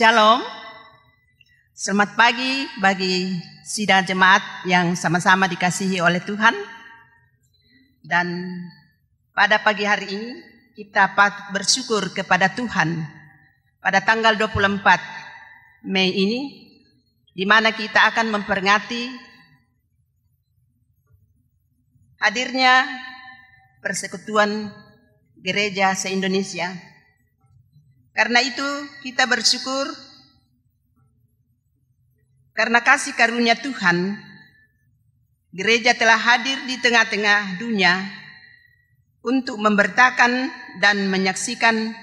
Shalom, selamat pagi bagi sidang jemaat yang sama-sama dikasihi oleh Tuhan. Dan pada pagi hari ini kita patut bersyukur kepada Tuhan pada tanggal 24 Mei ini, di mana kita akan memperingati hadirnya Persekutuan Gereja se-Indonesia. Karena itu kita bersyukur karena kasih karunia Tuhan, gereja telah hadir di tengah-tengah dunia untuk memberitakan dan menyaksikan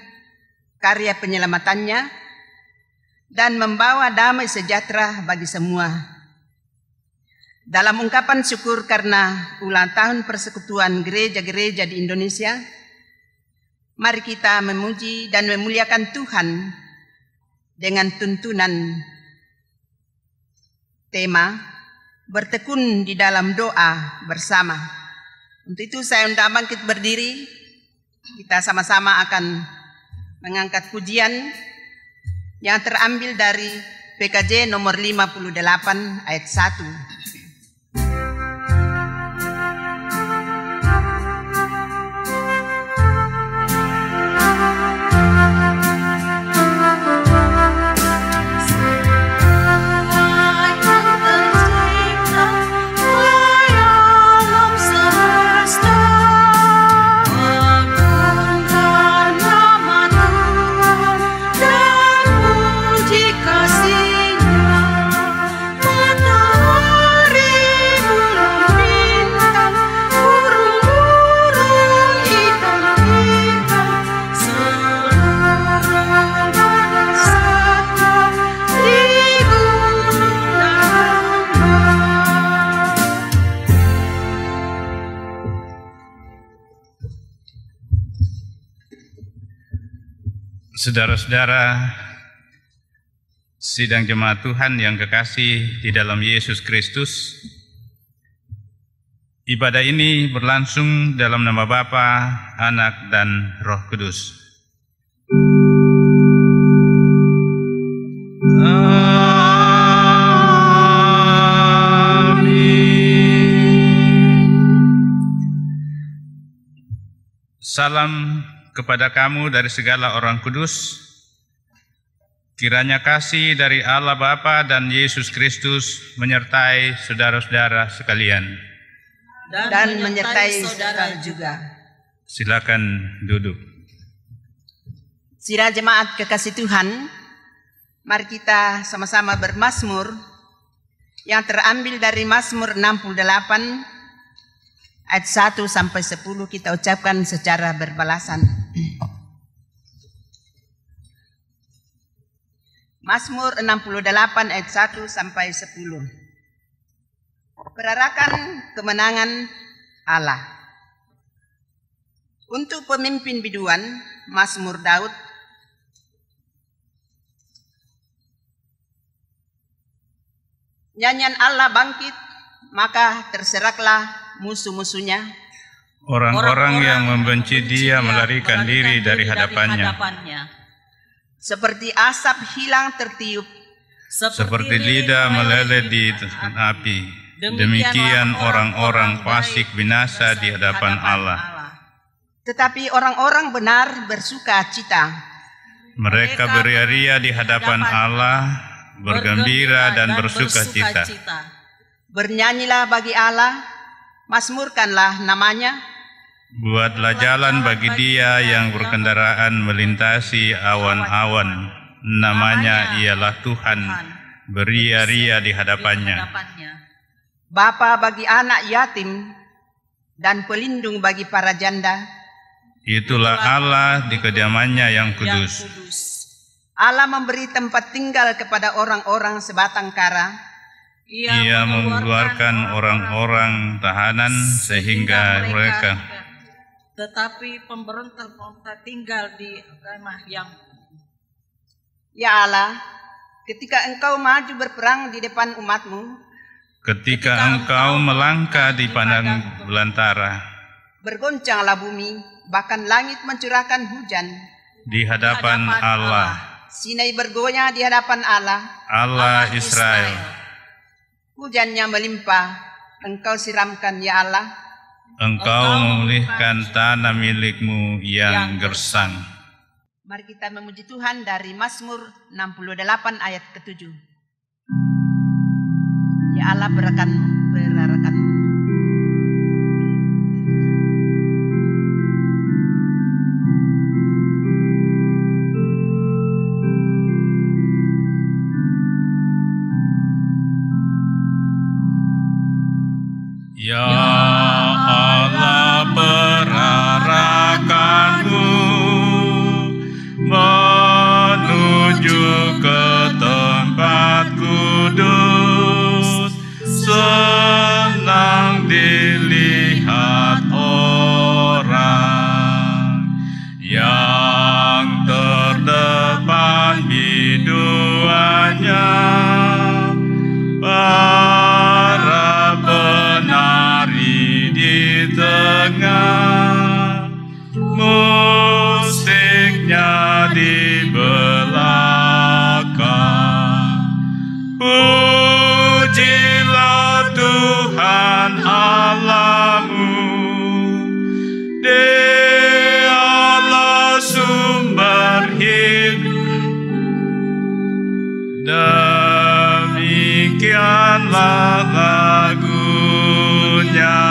karya penyelamatannya dan membawa damai sejahtera bagi semua. Dalam ungkapan syukur karena ulang tahun Persekutuan Gereja-Gereja di Indonesia, mari kita memuji dan memuliakan Tuhan dengan tuntunan tema bertekun di dalam doa bersama. Untuk itu saya undang bangkit berdiri, kita sama-sama akan mengangkat pujian yang terambil dari PKJ nomor 58 ayat 1. Saudara-saudara, sidang jemaat Tuhan yang kekasih di dalam Yesus Kristus, ibadah ini berlangsung dalam nama Bapa, Anak, dan Roh Kudus. Amin. Salam kepada kamu dari segala orang kudus. Kiranya kasih dari Allah Bapa dan Yesus Kristus menyertai saudara-saudara sekalian. Dan menyertai saudara juga. Silakan duduk. Sidang jemaat kekasih Tuhan, mari kita sama-sama bermazmur yang terambil dari Mazmur 68 ayat 1 sampai 10 kita ucapkan secara berbalasan. Mazmur 68 ayat 1 sampai 10. Perarakan kemenangan Allah. Untuk pemimpin biduan, Mazmur Daud. Nyanyian Allah bangkit, maka terseraklah musuh-musuhnya. Orang-orang yang membenci dia melarikan diri dari hadapannya. Seperti asap hilang tertiup, Seperti lidah meleleh di api, demikian orang-orang fasik binasa di hadapan Allah. tetapi orang-orang benar bersuka cita. Mereka beria-ria di hadapan Allah, bergembira dan bersuka cita. Bernyanyilah bagi Allah, mazmurkanlah namanya. Buatlah jalan bagi dia yang berkendaraan melintasi awan-awan. Namanya ialah Tuhan, beria-ria di hadapannya. Bapa bagi anak yatim dan pelindung bagi para janda. Itulah Allah di kediamannya yang kudus. Allah memberi tempat tinggal kepada orang-orang sebatang kara. Ia mengeluarkan orang-orang tahanan sehingga mereka. Tetapi pemberontak tinggal di kemah yang. Ya Allah, ketika Engkau maju berperang di depan umat-Mu, Ketika engkau melangkah di padang belantara, bergoncanglah bumi, bahkan langit mencurahkan hujan. di hadapan Allah. Sinai bergoyang di hadapan Allah Israel. Hujannya melimpah, Engkau siramkan ya Allah. Engkau memulihkan tanah milikmu yang gersang. Mari kita memuji Tuhan dari Mazmur 68 ayat ke-7. Ya Allah berarakanmu. Ya Allah perarakanmu menuju ke tempat kudus, senang dilihat orang yang terdepan biduannya. Para penari di tengah, musiknya di belakang. Pujilah Tuhan Allahmu, Dialah sumber hidup. Demikianlah lagunya,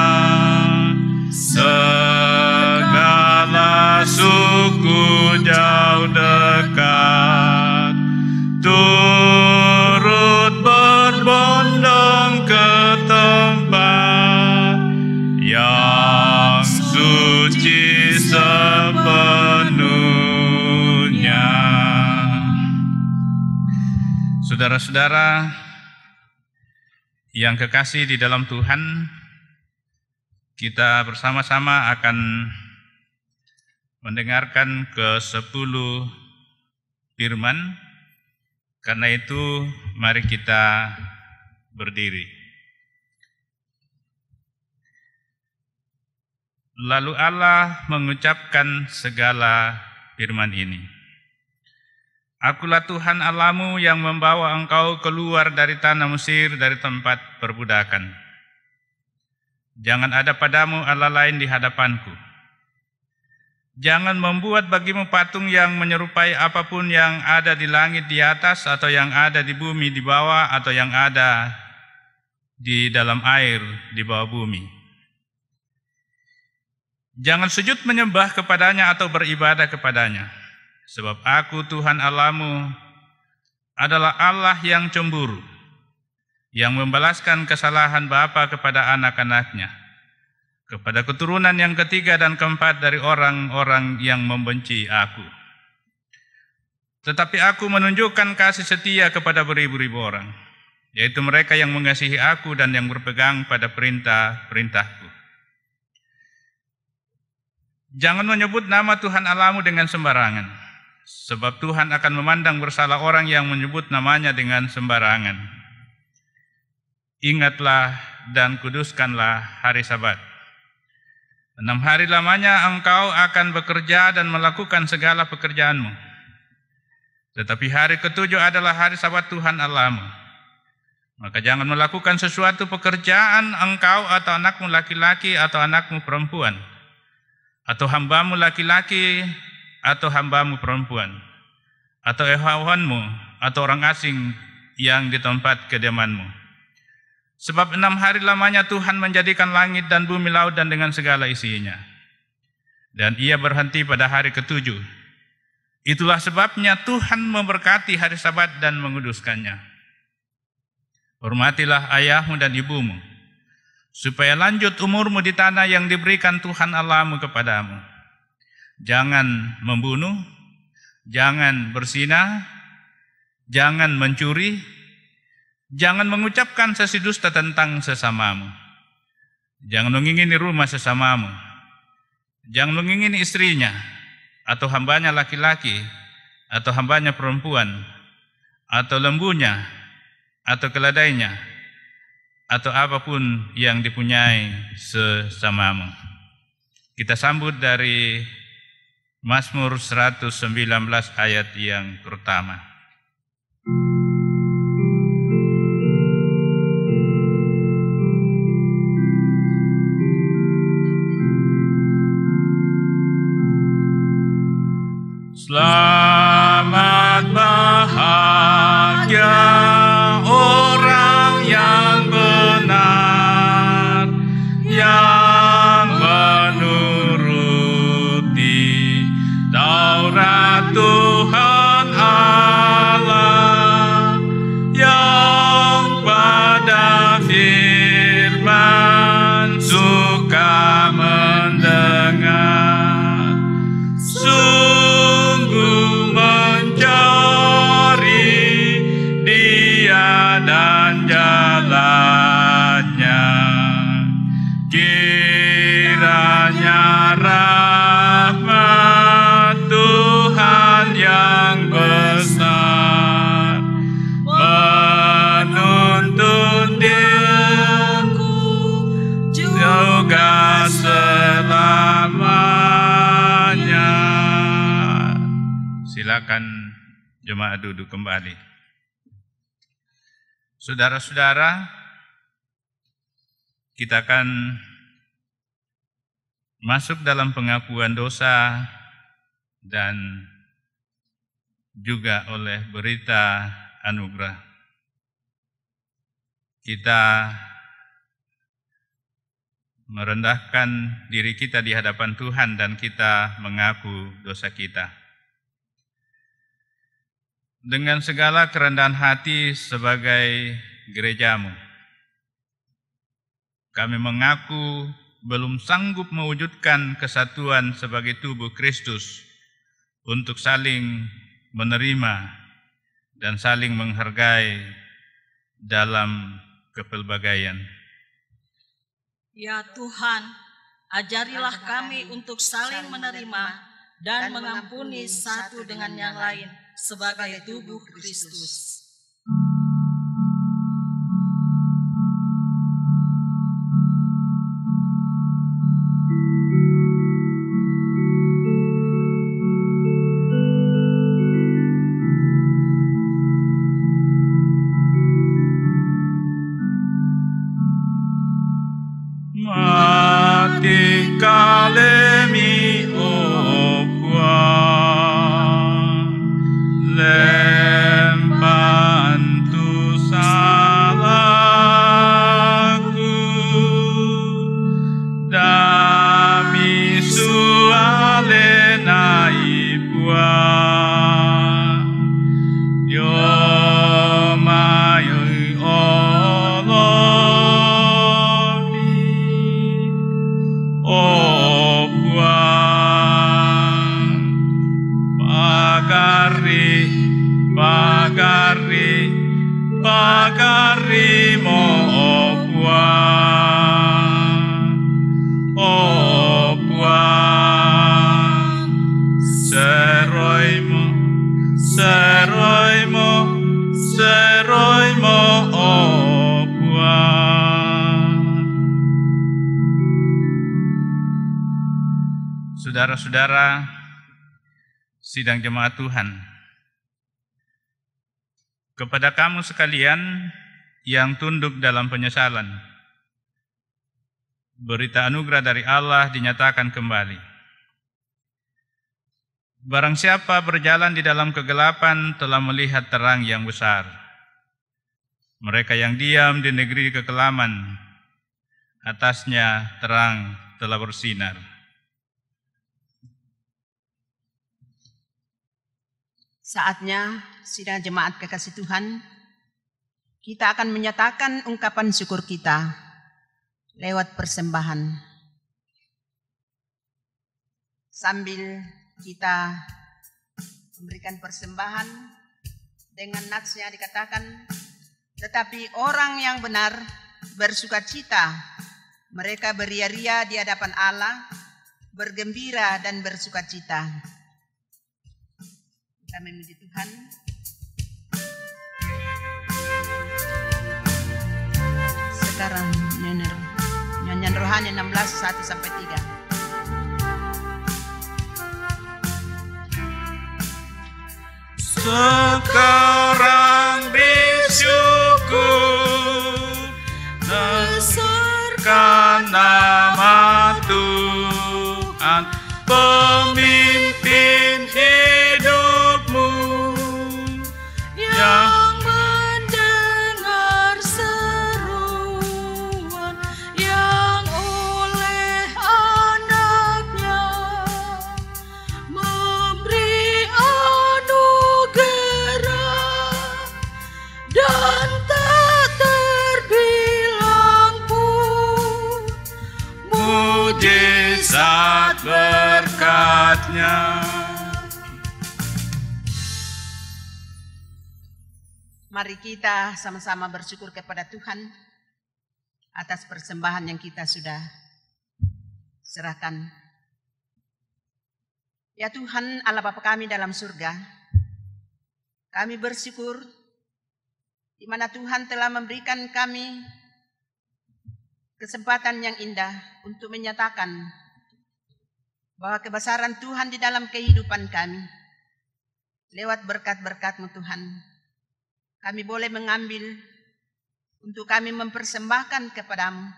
segala suku jauh dekat turut berbondong ke tempat yang suci sepenuhnya. Saudara-saudara yang kekasih di dalam Tuhan, kita bersama-sama akan mendengarkan ke-10 firman. Karena itu, mari kita berdiri. Lalu Allah mengucapkan segala firman ini. Akulah Tuhan Allahmu yang membawa engkau keluar dari tanah Mesir, dari tempat perbudakan. Jangan ada padamu Allah lain di hadapanku. Jangan membuat bagimu patung yang menyerupai apapun yang ada di langit di atas, atau yang ada di bumi di bawah, atau yang ada di dalam air di bawah bumi. Jangan sujud menyembah kepadanya atau beribadah kepadanya. Sebab aku Tuhan Allahmu adalah Allah yang cemburu, yang membalaskan kesalahan bapa kepada anak-anaknya, kepada keturunan yang ketiga dan keempat dari orang-orang yang membenci aku. Tetapi aku menunjukkan kasih setia kepada beribu-ribu orang, yaitu mereka yang mengasihi aku dan yang berpegang pada perintah-perintahku. Jangan menyebut nama Tuhan Allahmu dengan sembarangan, sebab Tuhan akan memandang bersalah orang yang menyebut namanya dengan sembarangan. Ingatlah dan kuduskanlah hari Sabat. 6 hari lamanya engkau akan bekerja dan melakukan segala pekerjaanmu. Tetapi hari ke-7 adalah hari Sabat Tuhan Allahmu. Maka jangan melakukan sesuatu pekerjaan engkau atau anakmu laki-laki atau anakmu perempuan, atau hambamu laki-laki atau hambamu perempuan, atau hewanmu, atau orang asing yang di tempat kediamanmu. Sebab 6 hari lamanya Tuhan menjadikan langit dan bumi, laut dan dengan segala isinya. Dan ia berhenti pada hari ke-7. Itulah sebabnya Tuhan memberkati hari Sabat dan menguduskannya. Hormatilah ayahmu dan ibumu, supaya lanjut umurmu di tanah yang diberikan Tuhan Allahmu kepadamu. Jangan membunuh, jangan berzina, jangan mencuri, jangan mengucapkan sesi dusta tentang sesamamu, jangan mengingini rumah sesamamu, jangan mengingini istrinya, atau hambanya laki-laki, atau hambanya perempuan, atau lembunya, atau keledainya, atau apapun yang dipunyai sesamamu. Kita sambut dari Mazmur 119 ayat yang pertama. Selamat bahagia orang yang benar, yang menuruti Taurat Tuhan Allah, yang pada firman suka mendengar. Dan jalannya, kiranya rahmat Tuhan yang besar menuntun diriku juga selamanya. Silakan jemaat duduk kembali. Saudara-saudara, kita akan masuk dalam pengakuan dosa dan juga oleh berita anugerah. Kita merendahkan diri kita di hadapan Tuhan dan kita mengaku dosa kita. Dengan segala kerendahan hati sebagai gerejamu, kami mengaku belum sanggup mewujudkan kesatuan sebagai tubuh Kristus untuk saling menerima dan saling menghargai dalam kepelbagaian. Ya Tuhan, ajarilah kami untuk saling menerima dan mengampuni satu dengan yang lain sebagai tubuh Kristus. Mati kalemi lembantu salahku, dami sualena ibua, yomayu olomi, obuang, bagari mo obuang, seroy mo obuang. Saudara-saudara, sidang jemaat Tuhan, kepada kamu sekalian yang tunduk dalam penyesalan, berita anugerah dari Allah dinyatakan kembali. Barang siapa berjalan di dalam kegelapan telah melihat terang yang besar. Mereka yang diam di negeri kekelaman, atasnya terang telah bersinar. Saatnya, sidang jemaat kekasih Tuhan, kita akan menyatakan ungkapan syukur kita lewat persembahan. Sambil kita memberikan persembahan dengan natsnya dikatakan, tetapi orang yang benar bersukacita, mereka beria-ria di hadapan Allah, bergembira dan bersukacita. Kita memuji Tuhan. Sekarang nyanyian rohani 16:1-3. sekarang bersyukur, besarkan nama Tuhan, pemimpin hidupmu yang mendengar seruan yang oleh anaknya memberi anugerah dan tak terbilang pun mujizat berkat-Nya. Mari kita sama-sama bersyukur kepada Tuhan atas persembahan yang kita sudah serahkan. Ya Tuhan, Allah Bapa kami dalam surga, kami bersyukur di mana Tuhan telah memberikan kami kesempatan yang indah untuk menyatakan bahwa kebesaran Tuhan di dalam kehidupan kami. Lewat berkat-berkat-Mu Tuhan, kami boleh mengambil untuk kami mempersembahkan kepada-Mu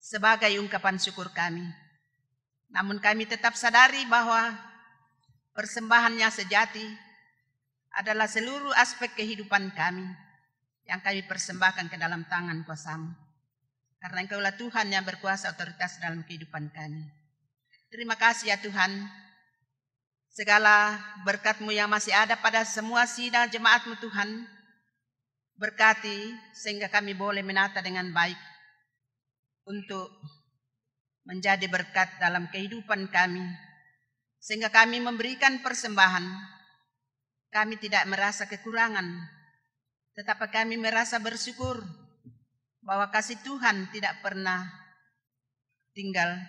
sebagai ungkapan syukur kami. Namun kami tetap sadari bahwa persembahan yang sejati adalah seluruh aspek kehidupan kami yang kami persembahkan ke dalam tangan kuasa-Mu. Karena Engkaulah Tuhan yang berkuasa otoritas dalam kehidupan kami. Terima kasih ya Tuhan. Segala berkat-Mu yang masih ada pada semua sidang jemaat-Mu Tuhan, berkati sehingga kami boleh menata dengan baik untuk menjadi berkat dalam kehidupan kami. Sehingga kami memberikan persembahan, kami tidak merasa kekurangan, tetapi kami merasa bersyukur bahwa kasih Tuhan tidak pernah tinggal.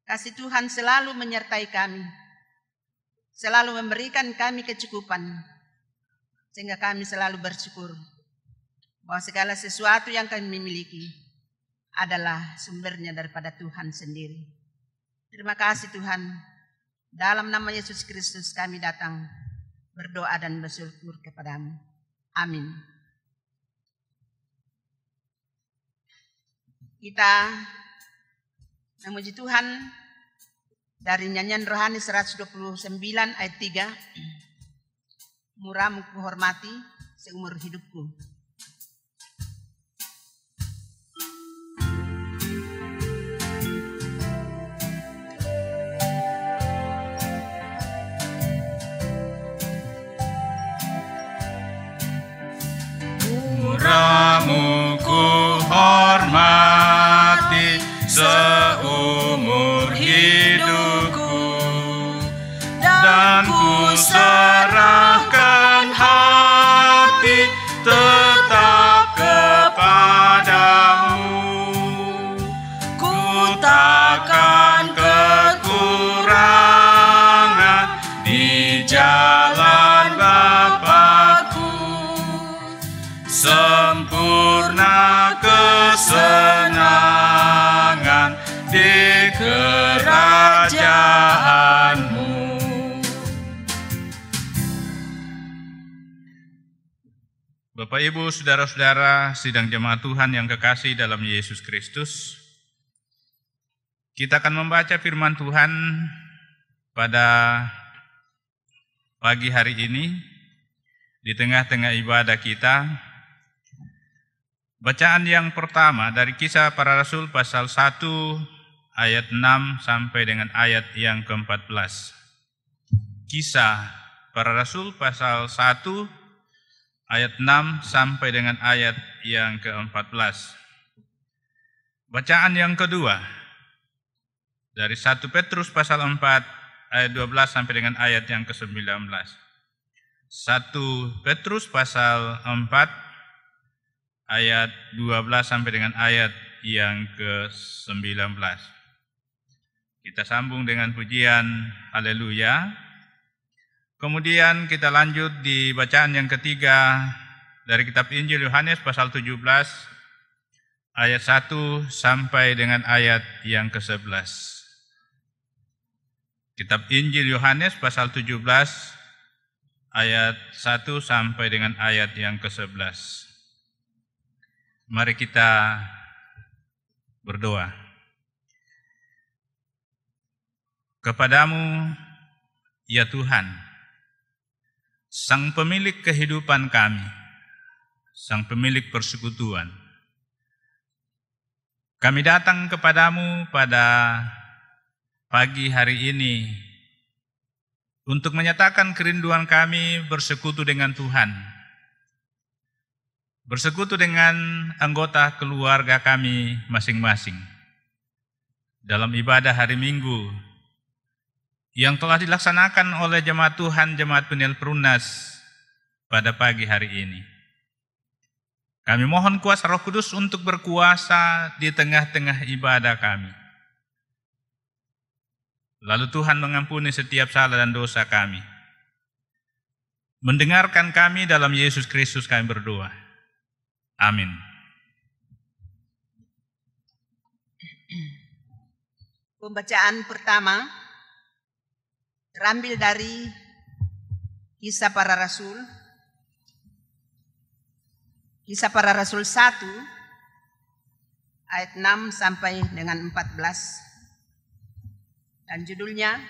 Kasih Tuhan selalu menyertai kami, selalu memberikan kami kecukupan, sehingga kami selalu bersyukur bahwa segala sesuatu yang kami miliki adalah sumbernya daripada Tuhan sendiri. Terima kasih Tuhan. Dalam nama Yesus Kristus kami datang berdoa dan bersyukur kepada-Mu. Amin. Kita memuji Tuhan dari nyanyian rohani 129 ayat 3. Murahmu kuhormati seumur hidupku. Murahmu kuhormati seumur hidupku, dan ku serahkan hati tetap kepadamu. Ku takkan kekurangan di jalan Bapa-Ku, sempurna kesenangan di kerajaan-Mu. Bapak, Ibu, saudara-saudara sidang jemaat Tuhan yang kekasih dalam Yesus Kristus, kita akan membaca firman Tuhan pada pagi hari ini di tengah-tengah ibadah kita. Bacaan yang pertama dari Kisah Para Rasul pasal 1 ayat 6 sampai dengan ayat yang ke-14. Kisah Para Rasul pasal 1 ayat 6 sampai dengan ayat yang ke-14. Bacaan yang kedua dari 1 Petrus pasal 4 ayat 12 sampai dengan ayat yang ke-19. 1 Petrus pasal 4 ayat 12 sampai dengan ayat yang ke-19. Kita sambung dengan pujian haleluya. Kemudian kita lanjut di bacaan yang ketiga dari kitab Injil Yohanes pasal 17 ayat 1 sampai dengan ayat yang ke-11. Kitab Injil Yohanes pasal 17 ayat 1 sampai dengan ayat yang ke-11. Mari kita berdoa. Kepadamu, ya Tuhan, Sang pemilik kehidupan kami, Sang pemilik persekutuan, kami datang kepadamu pada pagi hari ini untuk menyatakan kerinduan kami bersekutu dengan Tuhan, bersekutu dengan anggota keluarga kami masing-masing dalam ibadah hari Minggu yang telah dilaksanakan oleh jemaat Tuhan, Jemaat Peniel Perumnas pada pagi hari ini. Kami mohon kuasa Roh Kudus untuk berkuasa di tengah-tengah ibadah kami. Lalu Tuhan mengampuni setiap salah dan dosa kami. Mendengarkan kami dalam Yesus Kristus kami berdoa. Amin. Pembacaan pertama terambil dari Kisah Para Rasul. Kisah Para Rasul 1 ayat 6 sampai dengan 14. Dan judulnya,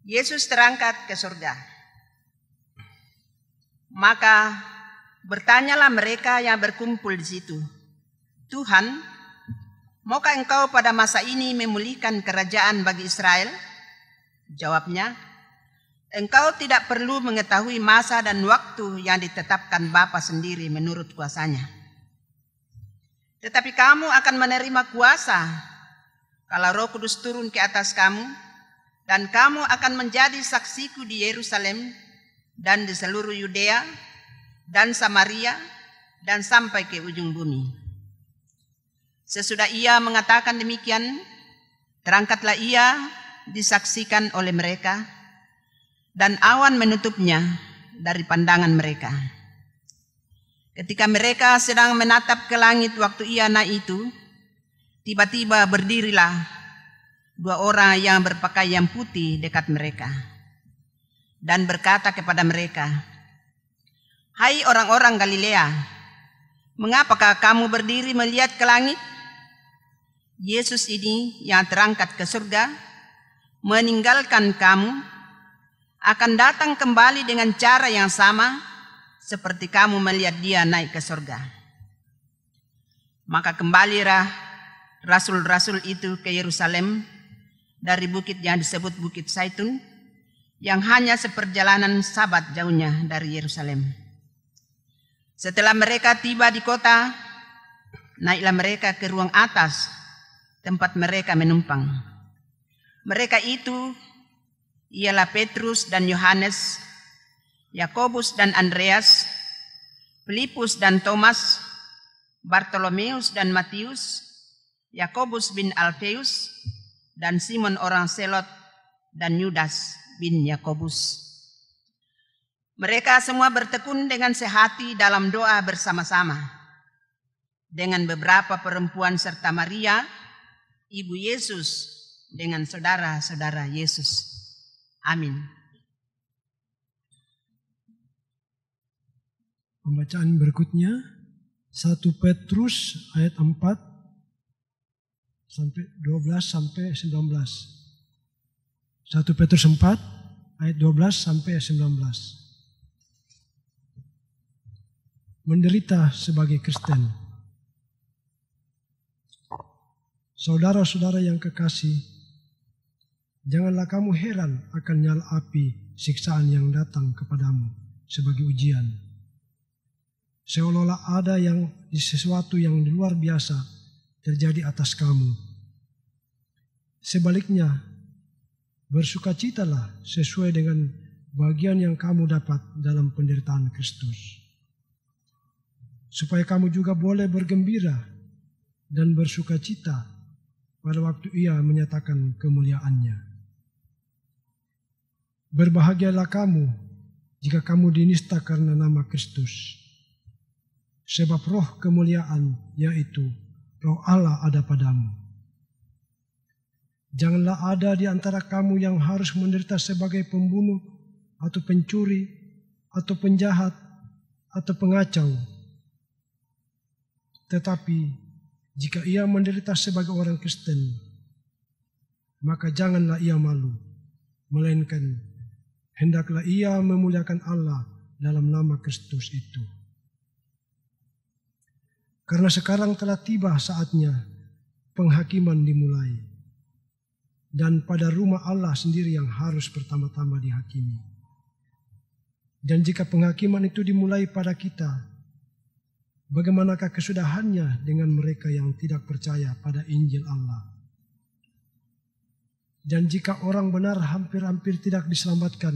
Yesus terangkat ke surga. Maka bertanyalah mereka yang berkumpul di situ, Tuhan, maukah Engkau pada masa ini memulihkan kerajaan bagi Israel? Jawabnya, Engkau tidak perlu mengetahui masa dan waktu yang ditetapkan Bapa sendiri menurut kuasanya. Tetapi kamu akan menerima kuasa kalau Roh Kudus turun ke atas kamu, dan kamu akan menjadi saksiku di Yerusalem dan di seluruh Yudea dan Samaria dan sampai ke ujung bumi. Sesudah ia mengatakan demikian, terangkatlah ia disaksikan oleh mereka, dan awan menutupnya dari pandangan mereka. Ketika mereka sedang menatap ke langit waktu ia naik itu, tiba-tiba berdirilah dua orang yang berpakaian putih dekat mereka dan berkata kepada mereka, "Hai orang-orang Galilea, mengapakah kamu berdiri melihat ke langit? Yesus ini yang terangkat ke surga meninggalkan kamu akan datang kembali dengan cara yang sama seperti kamu melihat dia naik ke surga." Maka kembalilah rasul-rasul itu ke Yerusalem dari bukit yang disebut Bukit Zaitun, yang hanya seperjalanan Sabat jauhnya dari Yerusalem. Setelah mereka tiba di kota, naiklah mereka ke ruang atas tempat mereka menumpang. Mereka itu ialah Petrus dan Yohanes, Yakobus dan Andreas, Filipus dan Thomas, Bartolomeus dan Matius, Yakobus bin Alfeus, dan Simon orang Selot, dan Yudas bin Yakobus. Mereka semua bertekun dengan sehati dalam doa bersama-sama dengan beberapa perempuan serta Maria, ibu Yesus, dengan saudara-saudara Yesus. Amin. Pembacaan berikutnya 1 Petrus ayat 4 sampai 12 sampai 19. 1 Petrus 4 ayat 12 sampai 19. Menderita sebagai Kristen. Saudara-saudara yang kekasih, janganlah kamu heran akan nyala api siksaan yang datang kepadamu sebagai ujian. Seolah-olah ada sesuatu yang luar biasa terjadi atas kamu. Sebaliknya, bersukacitalah sesuai dengan bagian yang kamu dapat dalam penderitaan Kristus, supaya kamu juga boleh bergembira dan bersukacita pada waktu ia menyatakan kemuliaannya. Berbahagialah kamu jika kamu dinista karena nama Kristus, sebab roh kemuliaan, yaitu Roh Allah ada padamu. Janganlah ada di antara kamu yang harus menderita sebagai pembunuh atau pencuri, atau penjahat, atau pengacau. Tetapi jika ia menderita sebagai orang Kristen, maka janganlah ia malu, melainkan hendaklah ia memuliakan Allah dalam nama Kristus itu. Karena sekarang telah tiba saatnya penghakiman dimulai, dan pada rumah Allah sendiri yang harus pertama-tama dihakimi. Dan jika penghakiman itu dimulai pada kita, bagaimanakah kesudahannya dengan mereka yang tidak percaya pada Injil Allah? Dan jika orang benar hampir-hampir tidak diselamatkan,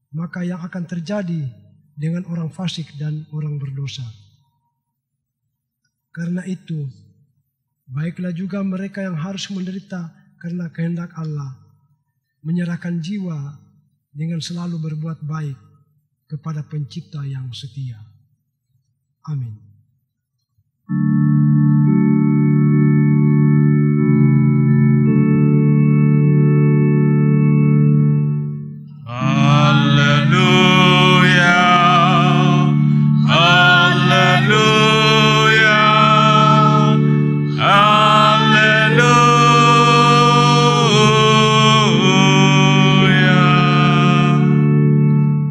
maka yang akan terjadi dengan orang fasik dan orang berdosa? Karena itu, baiklah juga mereka yang harus menderita karena kehendak Allah, menyerahkan jiwa dengan selalu berbuat baik kepada Pencipta yang setia. Amin.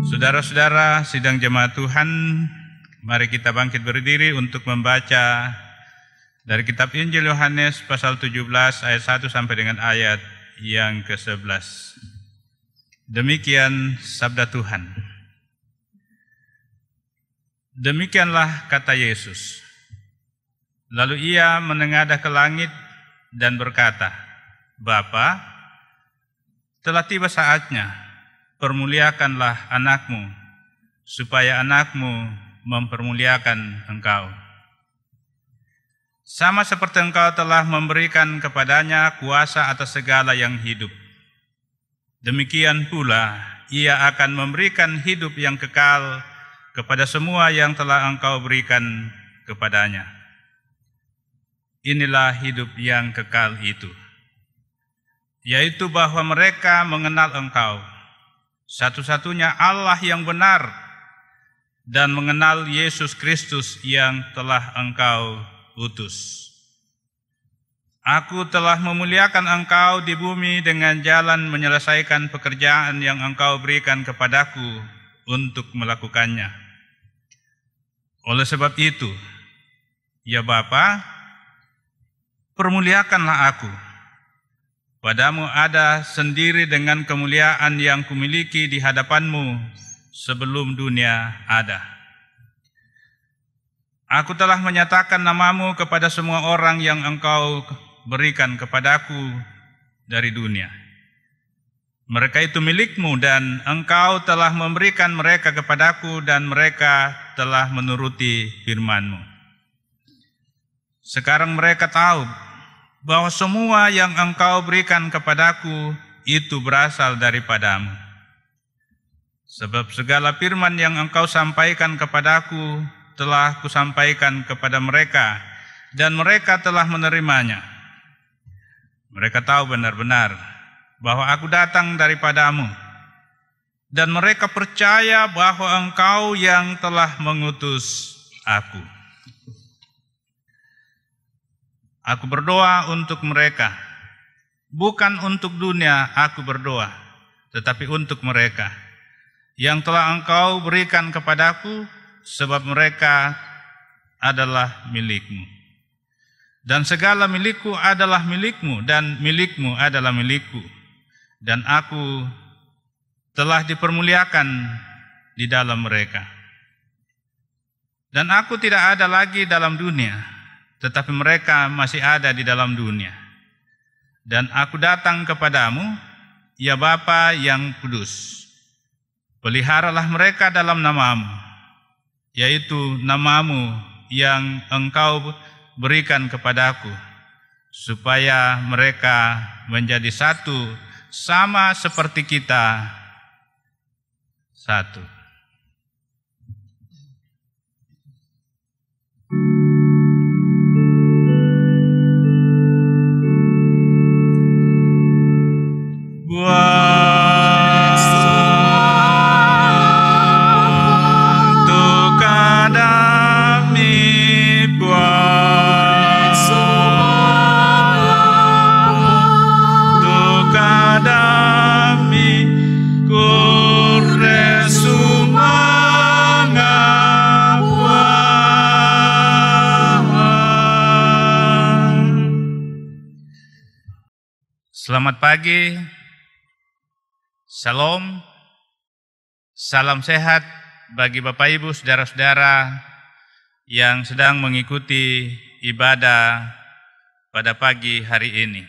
Saudara-saudara sidang jemaat Tuhan, mari kita bangkit berdiri untuk membaca dari kitab Injil Yohanes pasal 17 ayat 1 sampai dengan ayat yang ke-11. Demikian sabda Tuhan. Demikianlah kata Yesus. Lalu ia menengadah ke langit dan berkata, Bapa, telah tiba saatnya. Permuliakanlah anakmu, supaya anakmu mempermuliakan engkau. Sama seperti engkau telah memberikan kepadanya kuasa atas segala yang hidup. Demikian pula ia akan memberikan hidup yang kekal kepada semua yang telah engkau berikan kepadanya. Inilah hidup yang kekal itu, yaitu bahwa mereka mengenal engkau, satu-satunya Allah yang benar, dan mengenal Yesus Kristus yang telah engkau utus. Aku telah memuliakan engkau di bumi dengan jalan menyelesaikan pekerjaan yang engkau berikan kepadaku untuk melakukannya. Oleh sebab itu, ya Bapa, permuliakanlah aku. Padamu ada sendiri dengan kemuliaan yang kumiliki di hadapanmu sebelum dunia ada. Aku telah menyatakan namamu kepada semua orang yang engkau berikan kepadaku dari dunia. Mereka itu milikmu dan engkau telah memberikan mereka kepadaku dan mereka telah menuruti firman-Mu. Sekarang mereka tahu bahwa semua yang engkau berikan kepadaku itu berasal daripadamu. Sebab segala firman yang engkau sampaikan kepadaku telah kusampaikan kepada mereka, dan mereka telah menerimanya. Mereka tahu benar-benar bahwa aku datang daripadamu, dan mereka percaya bahwa engkau yang telah mengutus aku. Aku berdoa untuk mereka, bukan untuk dunia aku berdoa, tetapi untuk mereka yang telah engkau berikan kepadaku, sebab mereka adalah milikmu. Dan segala milikku adalah milikmu, dan milikmu adalah milikku. Dan aku telah dipermuliakan di dalam mereka. Dan aku tidak ada lagi dalam dunia, tetapi mereka masih ada di dalam dunia. Dan aku datang kepadamu, ya Bapa yang kudus. Peliharalah mereka dalam namamu, yaitu namamu yang engkau berikan kepadaku, supaya mereka menjadi satu, sama seperti kita satu. Buat Selamat pagi, Shalom, salam sehat bagi Bapak Ibu, saudara-saudara yang sedang mengikuti ibadah pada pagi hari ini.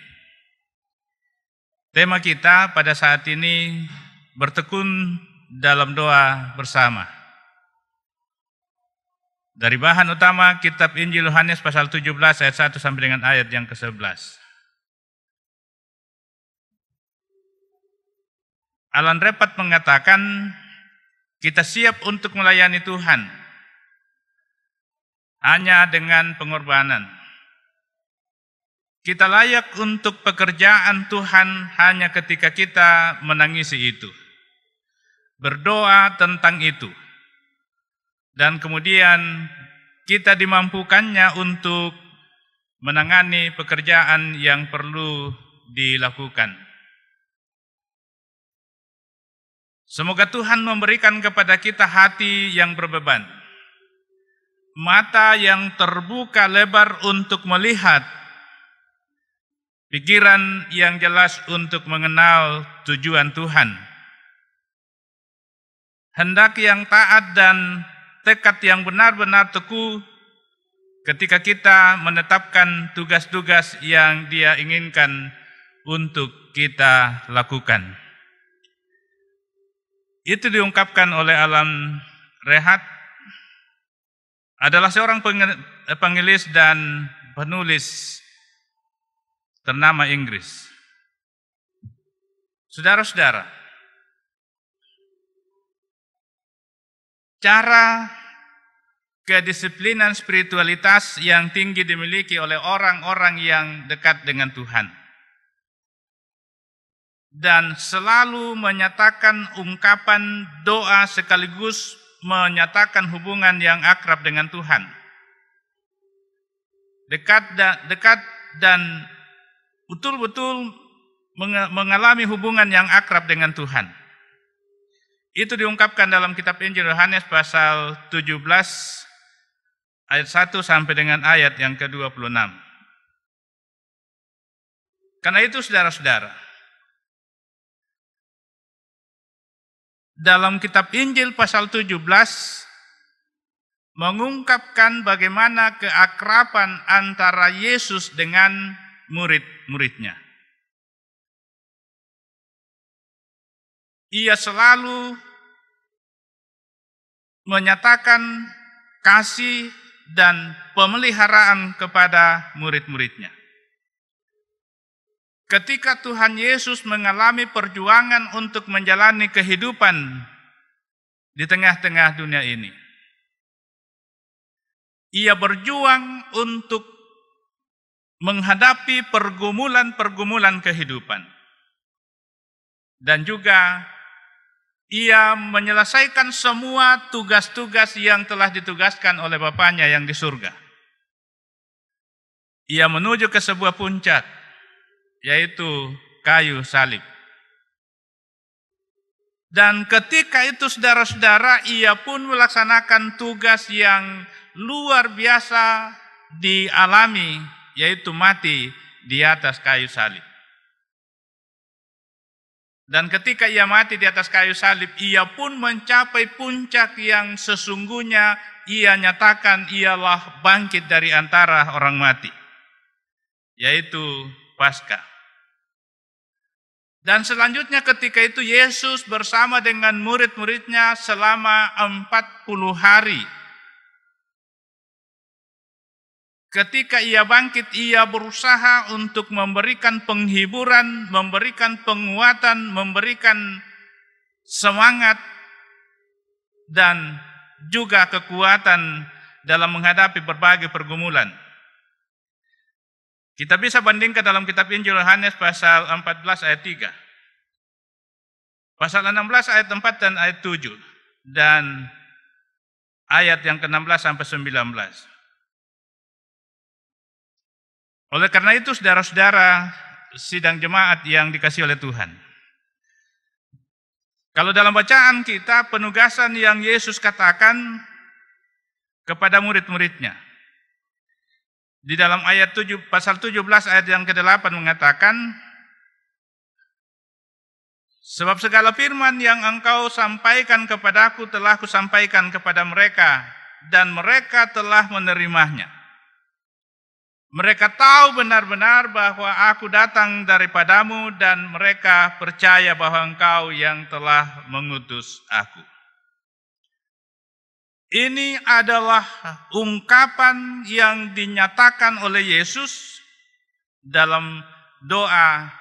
Tema kita pada saat ini bertekun dalam doa bersama. Dari bahan utama kitab Injil Yohanes pasal 17 ayat 1 sampai dengan ayat yang ke-11. Alan Repat mengatakan, kita siap untuk melayani Tuhan hanya dengan pengorbanan. Kita layak untuk pekerjaan Tuhan hanya ketika kita menangisi itu, berdoa tentang itu, dan kemudian kita dimampukannya untuk menangani pekerjaan yang perlu dilakukan. Semoga Tuhan memberikan kepada kita hati yang berbeban, mata yang terbuka lebar untuk melihat, pikiran yang jelas untuk mengenal tujuan Tuhan, hendak yang taat dan tekad yang benar-benar teguh ketika kita menetapkan tugas-tugas yang Dia inginkan untuk kita lakukan. Itu diungkapkan oleh Alan Rehat, adalah seorang pengelis dan penulis ternama Inggris. Saudara-saudara, cara kedisiplinan spiritualitas yang tinggi dimiliki oleh orang-orang yang dekat dengan Tuhan dan selalu menyatakan ungkapan doa sekaligus menyatakan hubungan yang akrab dengan Tuhan. Dekat dan betul-betul mengalami hubungan yang akrab dengan Tuhan. Itu diungkapkan dalam kitab Injil Yohanes pasal 17 ayat 1 sampai dengan ayat yang ke-26. Karena itu saudara-saudara, dalam kitab Injil pasal 17 mengungkapkan bagaimana keakraban antara Yesus dengan murid-muridnya. Ia selalu menyatakan kasih dan pemeliharaan kepada murid-muridnya. Ketika Tuhan Yesus mengalami perjuangan untuk menjalani kehidupan di tengah-tengah dunia ini, Ia berjuang untuk menghadapi pergumulan-pergumulan kehidupan. Dan juga Ia menyelesaikan semua tugas-tugas yang telah ditugaskan oleh Bapanya yang di surga. Ia menuju ke sebuah puncak, yaitu kayu salib. Dan ketika itu saudara-saudara, Ia pun melaksanakan tugas yang luar biasa dialami, yaitu mati di atas kayu salib. Dan ketika Ia mati di atas kayu salib, Ia pun mencapai puncak yang sesungguhnya Ia nyatakan ialah bangkit dari antara orang mati, yaitu Paskah. Dan selanjutnya ketika itu Yesus bersama dengan murid-muridnya selama 40 hari. Ketika Ia bangkit, Ia berusaha untuk memberikan penghiburan, memberikan penguatan, memberikan semangat, dan juga kekuatan dalam menghadapi berbagai pergumulan. Kita bisa bandingkan dalam kitab Injil Yohanes pasal 14 ayat 3. Pasal 16 ayat 4 dan ayat 7. Dan ayat yang ke-16 sampai 19. Oleh karena itu saudara-saudara sidang jemaat yang dikasihi oleh Tuhan, kalau dalam bacaan kita penugasan yang Yesus katakan kepada murid-muridnya, di dalam ayat 7, pasal 17 ayat yang ke-8 mengatakan, Sebab segala firman yang engkau sampaikan kepadaku telah kusampaikan kepada mereka, dan mereka telah menerimanya. Mereka tahu benar-benar bahwa aku datang daripadamu, dan mereka percaya bahwa engkau yang telah mengutus aku. Ini adalah ungkapan yang dinyatakan oleh Yesus dalam doa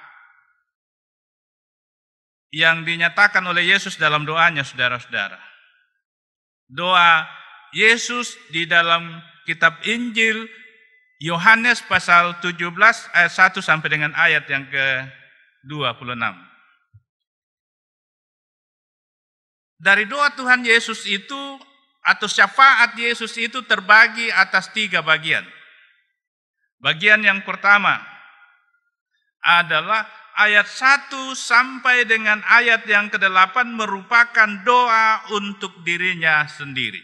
dalam doanya, saudara-saudara. Doa Yesus di dalam kitab Injil Yohanes pasal 17 ayat 1 sampai dengan ayat yang ke-26. Dari doa Tuhan Yesus itu atau syafaat Yesus itu terbagi atas 3 bagian. Bagian yang pertama adalah ayat 1 sampai dengan ayat yang ke-8 merupakan doa untuk dirinya sendiri.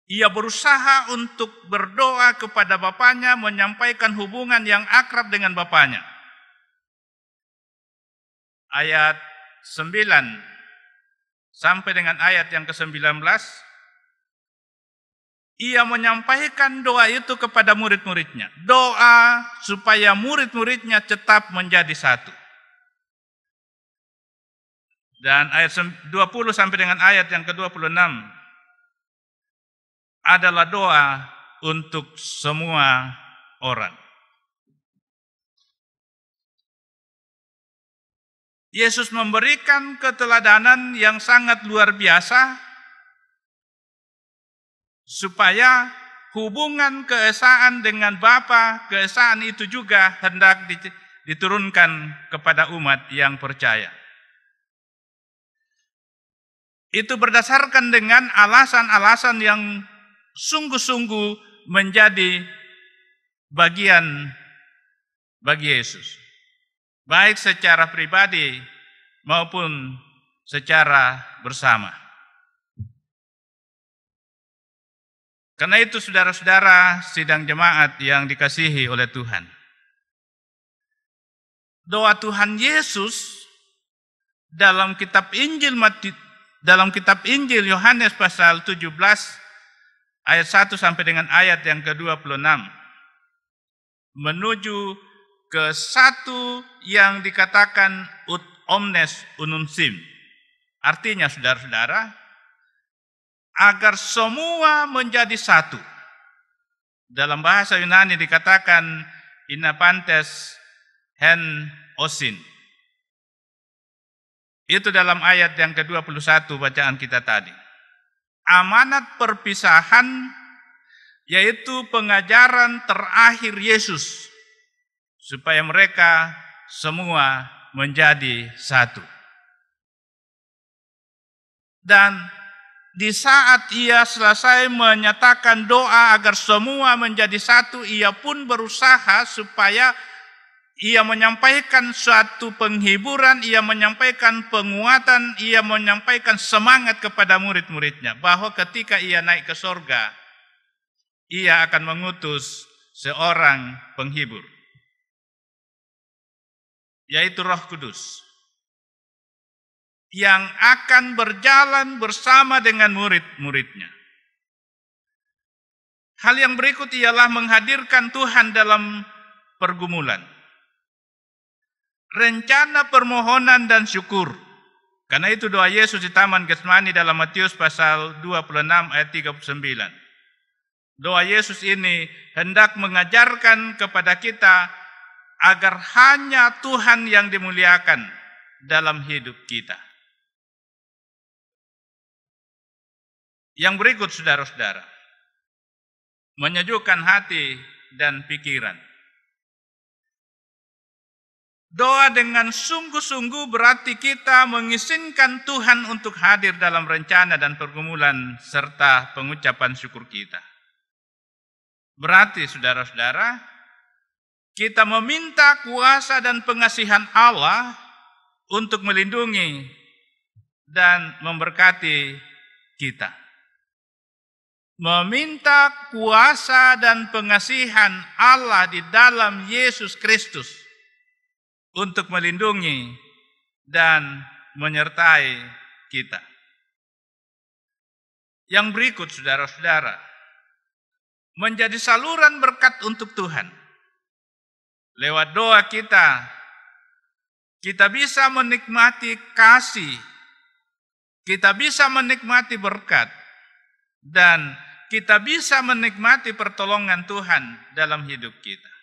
Ia berusaha untuk berdoa kepada Bapanya, menyampaikan hubungan yang akrab dengan Bapanya. Ayat 9 sampai dengan ayat yang ke-19, ia menyampaikan doa itu kepada murid-muridnya. Doa supaya murid-muridnya tetap menjadi satu. Dan ayat 20 sampai dengan ayat yang ke-26 adalah doa untuk semua orang. Yesus memberikan keteladanan yang sangat luar biasa supaya hubungan keesaan dengan Bapa, keesaan itu juga hendak diturunkan kepada umat yang percaya. Itu berdasarkan dengan alasan-alasan yang sungguh-sungguh menjadi bagian bagi Yesus, baik secara pribadi maupun secara bersama. Karena itu saudara-saudara sidang jemaat yang dikasihi oleh Tuhan, doa Tuhan Yesus dalam kitab Injil Yohanes pasal 17 ayat 1 sampai dengan ayat yang ke-26 menuju ke satu yang dikatakan ut omnes ununsim. Artinya saudara-saudara, agar semua menjadi satu. Dalam bahasa Yunani dikatakan inapantes hen osin. Itu dalam ayat yang ke-21 bacaan kita tadi. Amanat perpisahan yaitu pengajaran terakhir Yesus supaya mereka semua menjadi satu. Dan di saat ia selesai menyatakan doa agar semua menjadi satu, ia pun berusaha supaya ia menyampaikan suatu penghiburan, ia menyampaikan penguatan, ia menyampaikan semangat kepada murid-muridnya bahwa ketika ia naik ke sorga, ia akan mengutus seorang penghibur, yaitu Roh Kudus, yang akan berjalan bersama dengan murid-muridnya. Hal yang berikut ialah menghadirkan Tuhan dalam pergumulan. Rencana permohonan dan syukur. Karena itu doa Yesus di Taman Getsemani dalam Matius pasal 26 ayat 39. Doa Yesus ini hendak mengajarkan kepada kita agar hanya Tuhan yang dimuliakan dalam hidup kita. Yang berikut saudara-saudara, menyejukkan hati dan pikiran. Doa dengan sungguh-sungguh berarti kita mengizinkan Tuhan untuk hadir dalam rencana dan pergumulan serta pengucapan syukur kita. Berarti saudara-saudara, kita meminta kuasa dan pengasihan Allah untuk melindungi dan memberkati kita. Meminta kuasa dan pengasihan Allah di dalam Yesus Kristus untuk melindungi dan menyertai kita. Yang berikut, saudara-saudara, menjadi saluran berkat untuk Tuhan. Lewat doa kita bisa menikmati kasih, kita bisa menikmati berkat, dan kita bisa menikmati pertolongan Tuhan dalam hidup kita.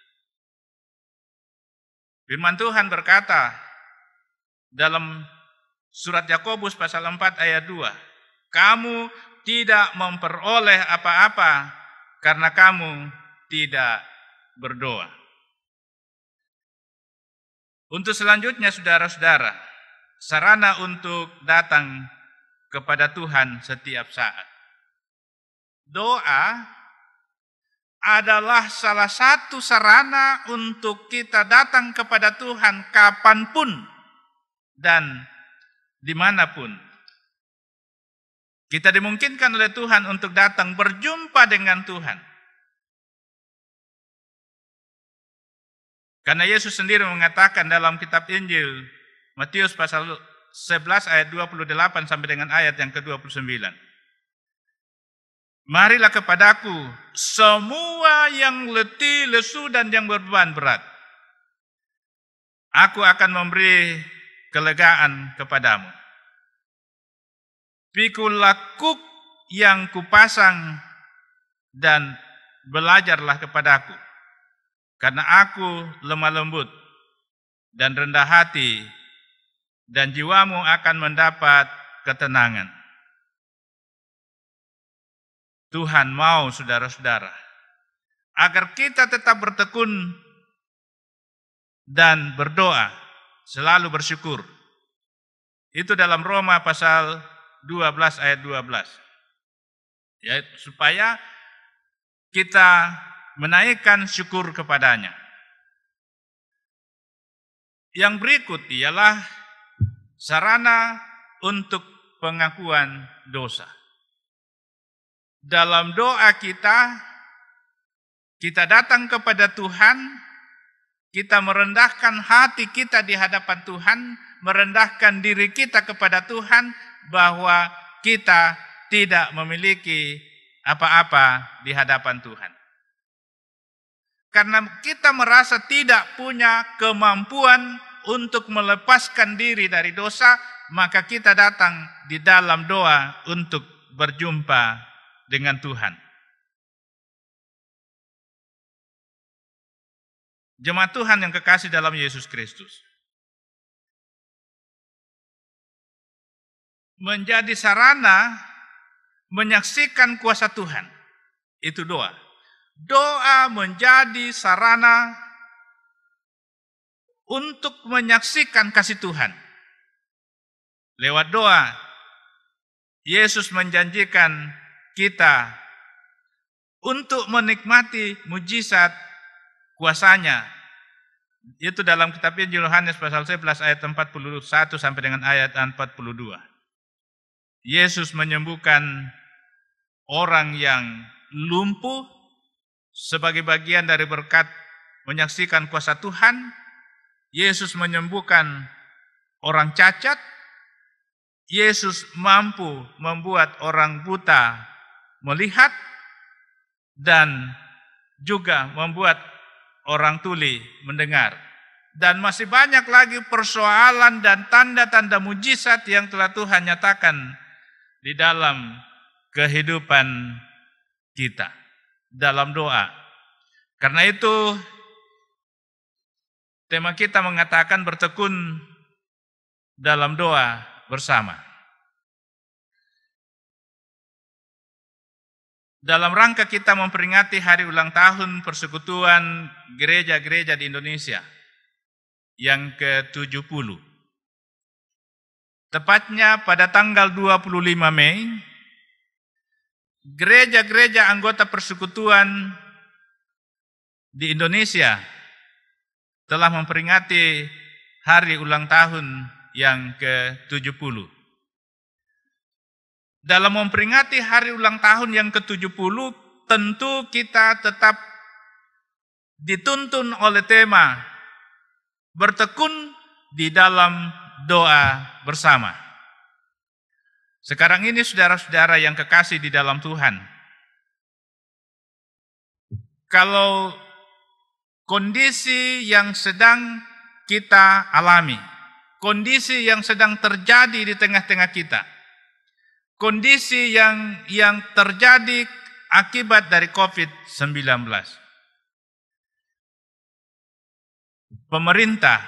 Firman Tuhan berkata dalam surat Yakobus pasal 4 ayat 2, kamu tidak memperoleh apa-apa karena kamu tidak berdoa. Untuk selanjutnya, saudara-saudara, sarana untuk datang kepada Tuhan setiap saat. Doa adalah salah satu sarana untuk kita datang kepada Tuhan kapanpun dan dimanapun. Kita dimungkinkan oleh Tuhan untuk datang berjumpa dengan Tuhan. Karena Yesus sendiri mengatakan dalam kitab Injil Matius pasal 11 ayat 28 sampai dengan ayat yang ke-29. Marilah kepadaku semua yang letih, lesu, dan yang berbeban berat. Aku akan memberi kelegaan kepadamu. Pikul lakuk yang kupasang dan belajarlah kepadaku. Karena aku lemah lembut dan rendah hati, dan jiwamu akan mendapat ketenangan. Tuhan mau, saudara-saudara, agar kita tetap bertekun dan berdoa, selalu bersyukur. Itu dalam Roma pasal 12 ayat 12. Ya, supaya kita menaikkan syukur kepadanya. Yang berikut ialah sarana untuk pengakuan dosa. Dalam doa kita datang kepada Tuhan, kita merendahkan hati kita di hadapan Tuhan, merendahkan diri kita kepada Tuhan, bahwa kita tidak memiliki apa-apa di hadapan Tuhan. Karena kita merasa tidak punya kemampuan untuk melepaskan diri dari dosa, maka kita datang di dalam doa untuk berjumpa dengan Tuhan. Jemaat Tuhan yang kekasih dalam Yesus Kristus, menjadi sarana menyaksikan kuasa Tuhan, itu doa. Doa menjadi sarana untuk menyaksikan kasih Tuhan. Lewat doa, Yesus menjanjikan kita untuk menikmati mujizat kuasanya. Itu dalam kitab Injil Yohanes pasal 11 ayat 41 sampai dengan ayat 42. Yesus menyembuhkan orang yang lumpuh sebagai bagian dari berkat menyaksikan kuasa Tuhan. Yesus menyembuhkan orang cacat. Yesus mampu membuat orang buta melihat dan juga membuat orang tuli mendengar. Dan masih banyak lagi persoalan dan tanda-tanda mujizat yang telah Tuhan nyatakan di dalam kehidupan kita, dalam doa. Karena itu tema kita mengatakan bertekun dalam doa bersama. Dalam rangka kita memperingati hari ulang tahun persekutuan gereja-gereja di Indonesia yang ke-70. Tepatnya pada tanggal 25 Mei, gereja-gereja anggota persekutuan di Indonesia telah memperingati hari ulang tahun yang ke-70. Dalam memperingati hari ulang tahun yang ke-70, tentu kita tetap dituntun oleh tema bertekun di dalam doa bersama. Sekarang ini saudara-saudara yang kekasih di dalam Tuhan, kalau kondisi yang sedang kita alami, kondisi yang sedang terjadi di tengah-tengah kita, kondisi yang terjadi akibat dari COVID-19, pemerintah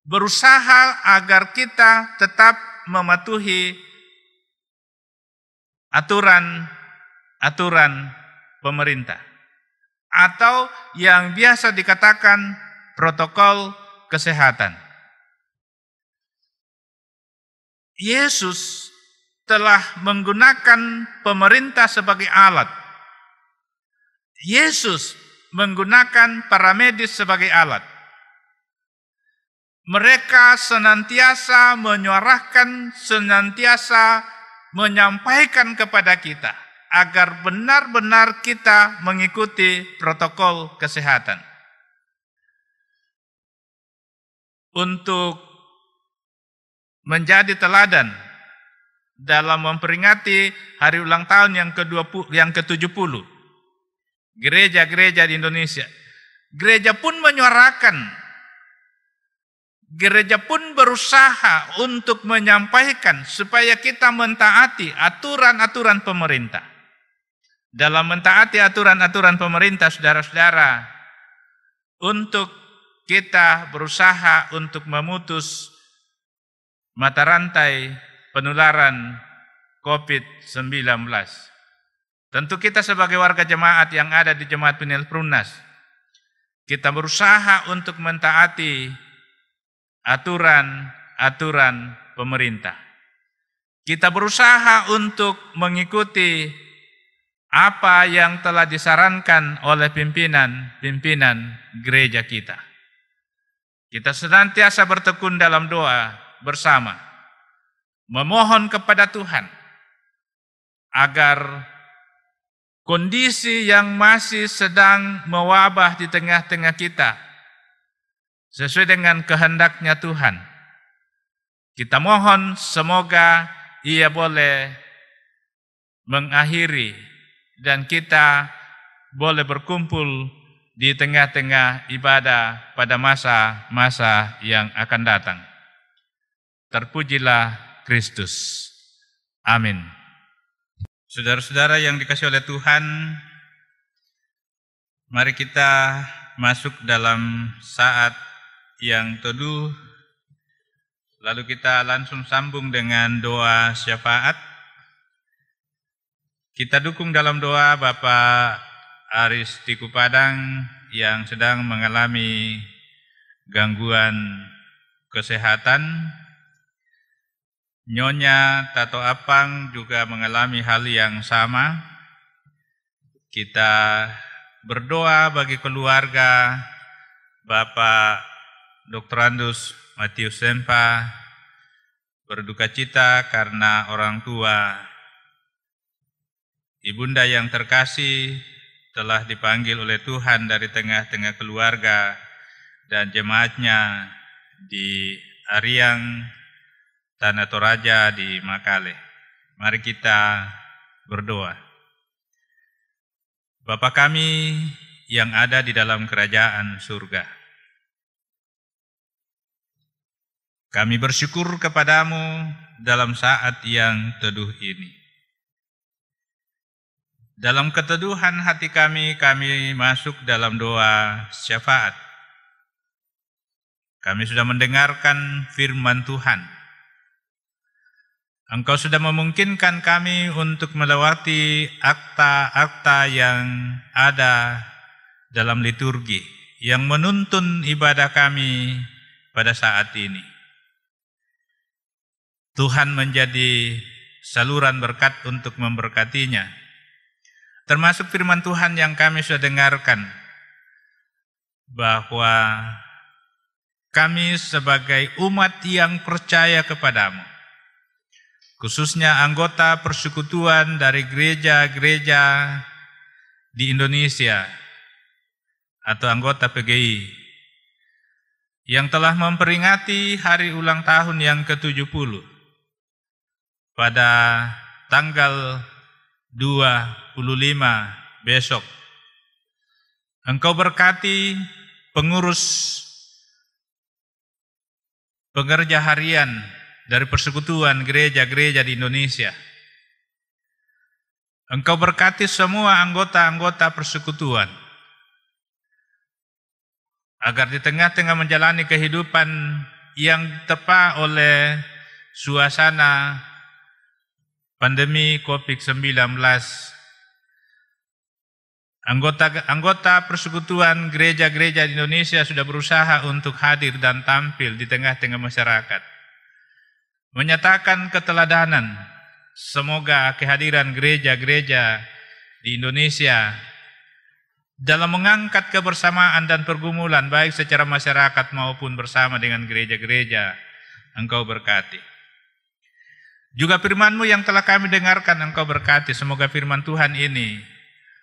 berusaha agar kita tetap mematuhi aturan pemerintah atau yang biasa dikatakan protokol kesehatan. Yesus telah menggunakan pemerintah sebagai alat. Yesus menggunakan para medis sebagai alat. Mereka senantiasa menyuarakan, senantiasa menyampaikan kepada kita agar benar-benar kita mengikuti protokol kesehatan. Untuk menjadi teladan dalam memperingati hari ulang tahun yang ke-70 gereja-gereja di Indonesia. Gereja pun menyuarakan, gereja pun berusaha untuk menyampaikan supaya kita mentaati aturan-aturan pemerintah. Dalam mentaati aturan-aturan pemerintah, saudara-saudara, untuk kita berusaha untuk memutus mata rantai penularan COVID-19. Tentu kita sebagai warga jemaat yang ada di Jemaat Peniel Perumnas, kita berusaha untuk mentaati aturan-aturan pemerintah. Kita berusaha untuk mengikuti apa yang telah disarankan oleh pimpinan gereja kita. Kita senantiasa bertekun dalam doa bersama, memohon kepada Tuhan agar kondisi yang masih sedang mewabah di tengah-tengah kita sesuai dengan kehendaknya Tuhan. Kita mohon semoga ia boleh mengakhiri dan kita boleh berkumpul di tengah-tengah ibadah pada masa-masa yang akan datang. Terpujilah Kristus. Amin. Saudara-saudara yang dikasihi oleh Tuhan, mari kita masuk dalam saat yang teduh, lalu kita langsung sambung dengan doa syafaat. Kita dukung dalam doa Bapak Aris Tiku Padang yang sedang mengalami gangguan kesehatan. Nyonya Tato Apang juga mengalami hal yang sama. Kita berdoa bagi keluarga Bapak Dr. Andus Matius Sempa, berduka cita karena orang tua Ibunda yang terkasih telah dipanggil oleh Tuhan dari tengah-tengah keluarga dan jemaatnya di Ariang, Tanah Toraja di Makale. Mari kita berdoa. Bapa kami yang ada di dalam kerajaan surga, kami bersyukur kepadamu dalam saat yang teduh ini. Dalam keteduhan hati kami masuk dalam doa syafaat. Kami sudah mendengarkan firman Tuhan. Engkau sudah memungkinkan kami untuk melewati akta-akta yang ada dalam liturgi, yang menuntun ibadah kami pada saat ini. Tuhan menjadi saluran berkat untuk memberkatinya. Termasuk firman Tuhan yang kami sudah dengarkan, bahwa kami sebagai umat yang percaya kepadamu, khususnya anggota persekutuan dari gereja-gereja di Indonesia atau anggota PGI, yang telah memperingati hari ulang tahun yang ke-70 pada tanggal 25 besok. Engkau berkati pengurus pengerja harian dari Persekutuan Gereja-Gereja di Indonesia. Engkau berkati semua anggota-anggota persekutuan, agar di tengah-tengah menjalani kehidupan yang terpa oleh suasana pandemi COVID-19, anggota persekutuan gereja-gereja di Indonesia sudah berusaha untuk hadir dan tampil di tengah-tengah masyarakat, menyatakan keteladanan. Semoga kehadiran gereja-gereja di Indonesia dalam mengangkat kebersamaan dan pergumulan baik secara masyarakat maupun bersama dengan gereja-gereja, Engkau berkati. Juga firman-Mu yang telah kami dengarkan, Engkau berkati. Semoga firman Tuhan ini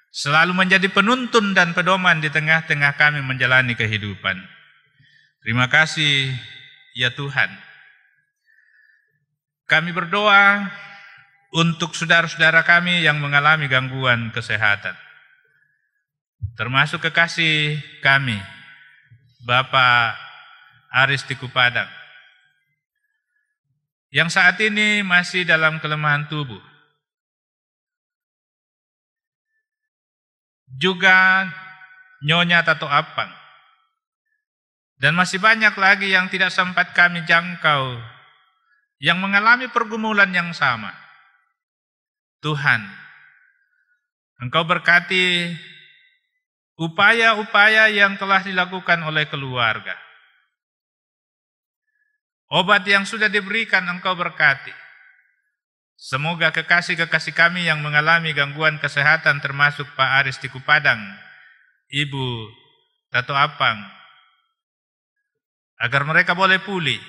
selalu menjadi penuntun dan pedoman di tengah-tengah kami menjalani kehidupan. Terima kasih ya Tuhan. Kami berdoa untuk saudara-saudara kami yang mengalami gangguan kesehatan, termasuk kekasih kami, Bapak Aris di Kupadang, yang saat ini masih dalam kelemahan tubuh. Juga Nyonya Tato Apang. Dan masih banyak lagi yang tidak sempat kami jangkau, yang mengalami pergumulan yang sama. Tuhan, Engkau berkati upaya-upaya yang telah dilakukan oleh keluarga. Obat yang sudah diberikan Engkau berkati. Semoga kekasih-kekasih kami yang mengalami gangguan kesehatan termasuk Pak Aris di Kupadang, Ibu Tato Apang, agar mereka boleh pulih.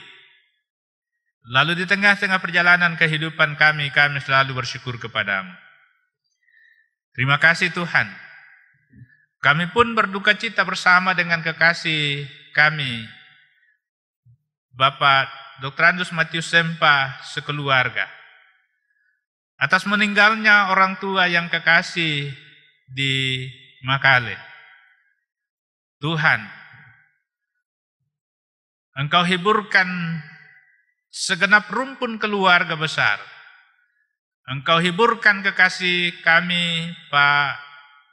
Lalu di tengah-tengah perjalanan kehidupan kami selalu bersyukur kepadamu. Terima kasih Tuhan. Kami pun berduka cita bersama dengan kekasih kami, Bapak Dr. Andus Matius Sempa sekeluarga, atas meninggalnya orang tua yang kekasih di Makale. Tuhan, Engkau hiburkan segenap rumpun keluarga besar. Engkau hiburkan kekasih kami Pak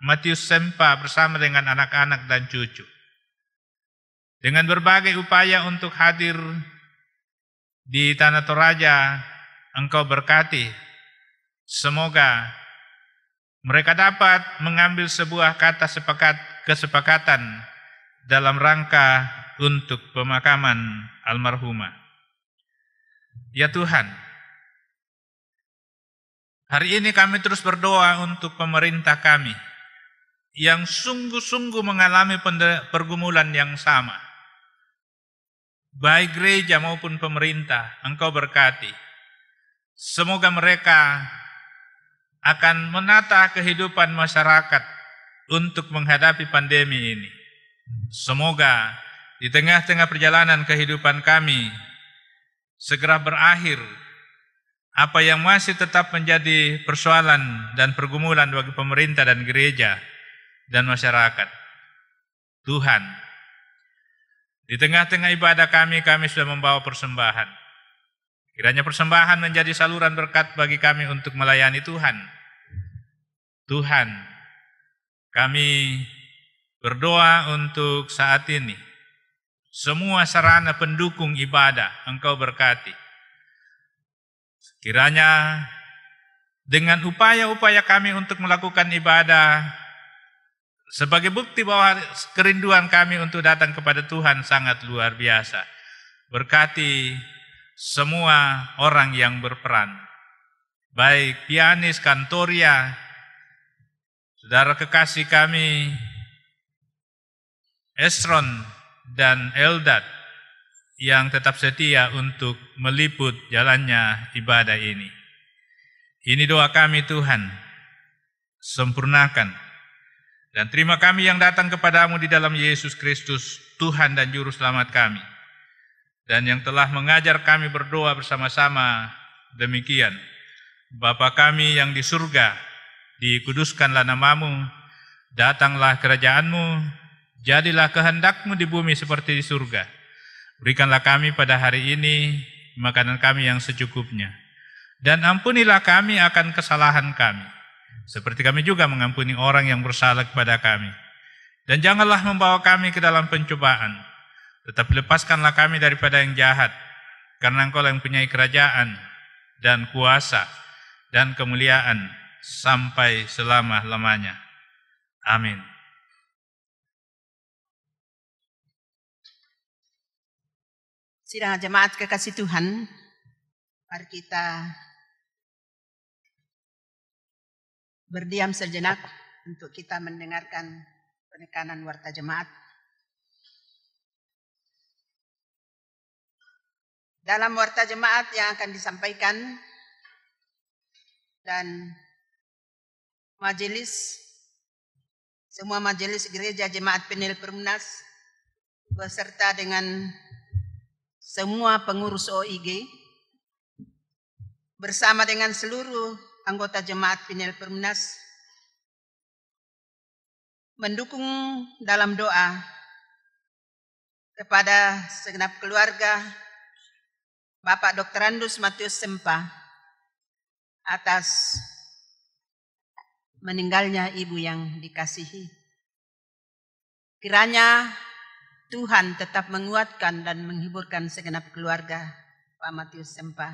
Matius Sempa bersama dengan anak-anak dan cucu. Dengan berbagai upaya untuk hadir di Tanah Toraja, Engkau berkati. Semoga mereka dapat mengambil sebuah kata kesepakatan dalam rangka untuk pemakaman almarhumah. Ya Tuhan, hari ini kami terus berdoa untuk pemerintah kami yang sungguh-sungguh mengalami pergumulan yang sama. Baik gereja maupun pemerintah, Engkau berkati. Semoga mereka akan menata kehidupan masyarakat untuk menghadapi pandemi ini. Semoga di tengah-tengah perjalanan kehidupan kami segera berakhir apa yang masih tetap menjadi persoalan dan pergumulan bagi pemerintah dan gereja dan masyarakat. Tuhan, di tengah-tengah ibadah kami sudah membawa persembahan. Kiranya persembahan menjadi saluran berkat bagi kami untuk melayani Tuhan. Tuhan, kami berdoa untuk saat ini. Semua sarana pendukung ibadah Engkau berkati. Kiranya dengan upaya-upaya kami untuk melakukan ibadah sebagai bukti bahwa kerinduan kami untuk datang kepada Tuhan sangat luar biasa. Berkati semua orang yang berperan. Baik pianis Kantoria, saudara kekasih kami Esron dan Eldad yang tetap setia untuk meliput jalannya ibadah ini. Ini doa kami Tuhan, sempurnakan. Dan terima kami yang datang kepadamu di dalam Yesus Kristus, Tuhan dan Juru Selamat kami. dan yang telah mengajar kami berdoa bersama-sama demikian. Bapa kami yang di surga, dikuduskanlah namamu, datanglah kerajaan-Mu, jadilah kehendak-Mu di bumi seperti di surga. Berikanlah kami pada hari ini makanan kami yang secukupnya, dan ampunilah kami akan kesalahan kami, seperti kami juga mengampuni orang yang bersalah kepada kami. Dan janganlah membawa kami ke dalam pencobaan, tetapi lepaskanlah kami daripada yang jahat, karena Engkau yang mempunyai kerajaan dan kuasa dan kemuliaan sampai selama-lamanya. Amin. Sidang jemaat kekasih Tuhan, mari kita berdiam sejenak untuk kita mendengarkan penekanan warta jemaat. Dalam warta jemaat yang akan disampaikan dan semua majelis gereja jemaat Penil Perumnas beserta dengan semua pengurus OIG bersama dengan seluruh anggota jemaat Penil Perumnas mendukung dalam doa kepada segenap keluarga Bapak Dr. Andus Matius Sempa atas meninggalnya ibu yang dikasihi. Kiranya Tuhan tetap menguatkan dan menghiburkan segenap keluarga Pak Matius Sempa.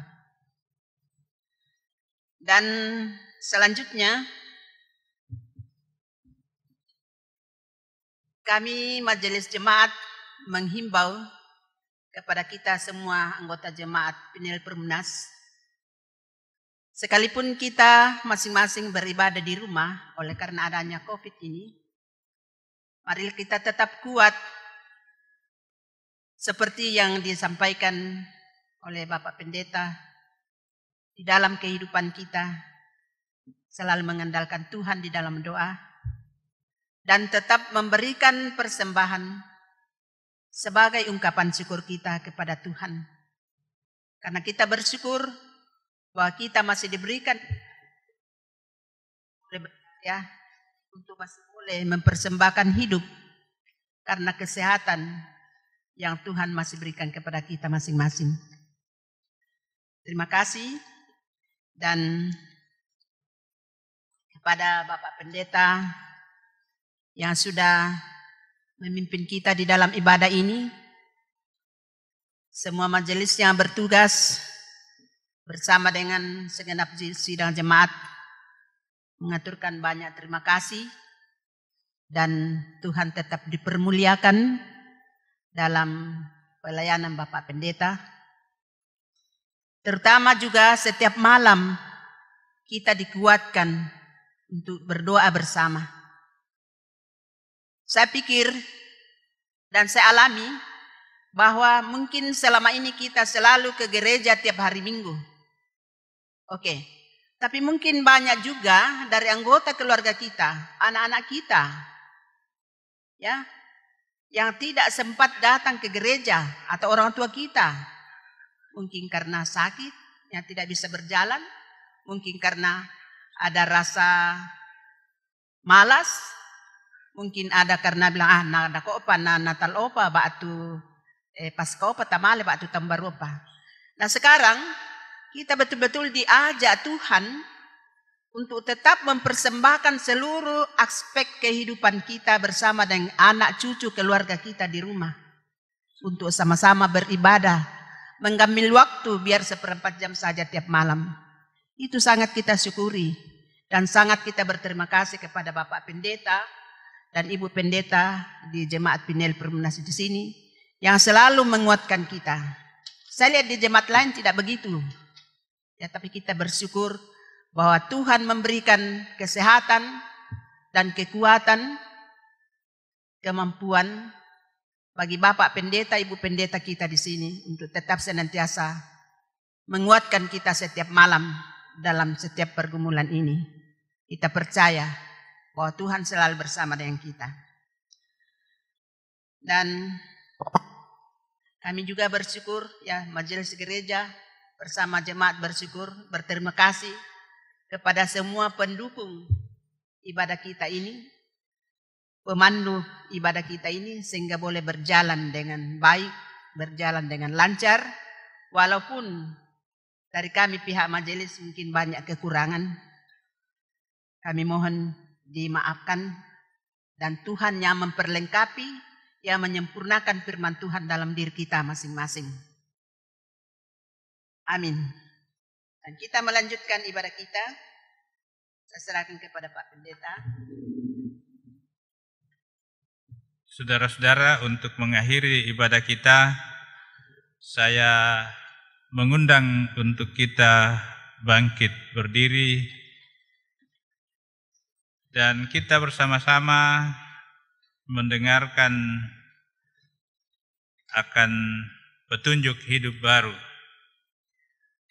Dan selanjutnya kami majelis jemaat menghimbau kepada kita semua anggota jemaat Penil Perumnas, sekalipun kita masing-masing beribadah di rumah oleh karena adanya COVID ini, mari kita tetap kuat seperti yang disampaikan oleh Bapak Pendeta di dalam kehidupan kita, selalu mengandalkan Tuhan di dalam doa dan tetap memberikan persembahan sebagai ungkapan syukur kita kepada Tuhan. Karena kita bersyukur bahwa kita masih diberikan untuk masih boleh mempersembahkan hidup karena kesehatan yang Tuhan masih berikan kepada kita masing-masing. Terima kasih dan kepada Bapak Pendeta yang sudah memimpin kita di dalam ibadah ini, semua majelis yang bertugas bersama dengan segenap sidang jemaat mengaturkan banyak terima kasih dan Tuhan tetap dipermuliakan dalam pelayanan Bapak Pendeta. Terutama juga setiap malam kita dikuatkan untuk berdoa bersama. Saya pikir dan saya alami bahwa mungkin selama ini kita selalu ke gereja tiap hari Minggu. Oke. Tapi mungkin banyak juga dari anggota keluarga kita, anak-anak kita, ya, yang tidak sempat datang ke gereja atau orang tua kita. Mungkin karena sakit, yang tidak bisa berjalan, mungkin karena ada rasa malas, mungkin ada karena bilang nada ko opa na natal opa batu paska opa tamale batu tambar opa. Nah sekarang kita betul-betul diajak Tuhan untuk tetap mempersembahkan seluruh aspek kehidupan kita bersama dengan anak cucu keluarga kita di rumah untuk sama-sama beribadah, mengambil waktu biar 1/4 jam saja tiap malam. Itu sangat kita syukuri dan sangat kita berterima kasih kepada Bapak Pendeta dan Ibu Pendeta di Jemaat Penil Perumnas di sini yang selalu menguatkan kita. Saya lihat di jemaat lain tidak begitu. Ya, tapi kita bersyukur bahwa Tuhan memberikan kesehatan dan kekuatan, kemampuan bagi Bapak Pendeta, Ibu Pendeta kita di sini untuk tetap senantiasa menguatkan kita setiap malam dalam setiap pergumulan ini. Kita percaya bahwa Tuhan selalu bersama dengan kita. Dan Kami juga bersyukur ya majelis gereja bersama jemaat bersyukur, berterima kasih kepada semua pendukung ibadah kita ini, pemandu ibadah kita ini, sehingga boleh berjalan dengan baik, berjalan dengan lancar, walaupun dari kami pihak majelis mungkin banyak kekurangan. Kami mohon dimaafkan, dan Tuhan yang memperlengkapi, yang menyempurnakan firman Tuhan dalam diri kita masing-masing. Amin. Dan kita melanjutkan ibadah kita. Saya serahkan kepada Pak Pendeta. Saudara-saudara, untuk mengakhiri ibadah kita, saya mengundang untuk kita bangkit berdiri dan kita bersama-sama mendengarkan akan petunjuk hidup baru